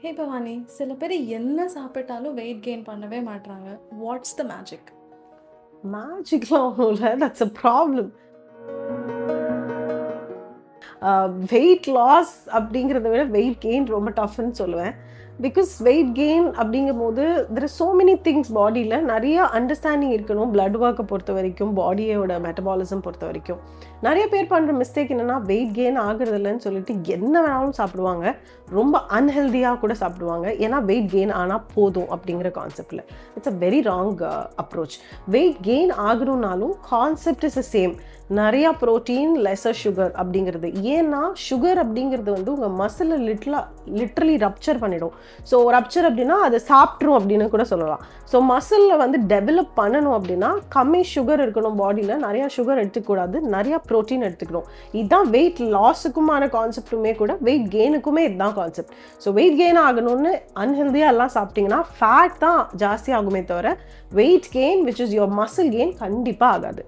ஹே பவானி, சில பேர் என்ன சாப்பிட்டாலும் வெயிட் கெயின் பண்ணவே மாட்றாங்க. What's the magic? மேஜிக்லாம் ஒன்றும் இல்லை, that's a problem. Weight loss அப்படிங்கிறத விட வெயிட் கெயின் ரொம்ப டஃப்னு சொல்லுவேன். பிகாஸ் வெயிட் கெயின் அப்படிங்கும்போது there is so many things பாடியில் நிறைய அண்டர்ஸ்டாண்டிங் இருக்கணும். பிளட் ஒர்க்கை பொறுத்த வரைக்கும், பாடியோட மெட்டபாலிசம் பொறுத்த வரைக்கும் நிறைய பேர் பண்ணுற மிஸ்டேக் என்னென்னா வெயிட் கெயின் ஆகுறது இல்லைன்னு சொல்லிட்டு என்ன வேணாலும் சாப்பிடுவாங்க, ரொம்ப அன்ஹெல்தியாக கூட சாப்பிடுவாங்க. ஏன்னா வெயிட் கெயின் ஆனால் போதும் அப்படிங்கிற கான்செப்டில் it's a very wrong approach. Weight gain ஆகணும்னாலும் கான்செப்ட் இஸ் அ சேம். நிறையா ப்ரோட்டீன், லெஸர் சுகர் அப்படிங்கிறது. ஏன்னா சுகர் அப்படிங்கிறது வந்து உங்கள் மசிலை லிட்ரலி ரப்சர் பண்ணிடும். ஸோ ரப்சர் அப்படின்னா அதை சாப்பிட்ரும் அப்படின்னு கூட சொல்லலாம். ஸோ மசிலில் வந்து டெவலப் பண்ணணும் அப்படின்னா கம்மி சுகர் இருக்கணும், பாடியில் நிறையா சுகர் எடுத்துக்கூடாது, நிறையா ப்ரோட்டீன் எடுத்துக்கணும். இதுதான் வெயிட் லாஸுக்குமான கான்செப்ட்டுமே கூட வெயிட் கெயினுக்குமே இதுதான் கான்செப்ட். ஸோ வெயிட் கெயின் ஆகணும்னு அன்ஹெல்தியாக எல்லாம் சாப்பிட்டிங்கன்னா ஃபேட் தான் ஜாஸ்தி ஆகுமே தவிர weight gain which is your muscle gain கண்டிப்பாக ஆகாது.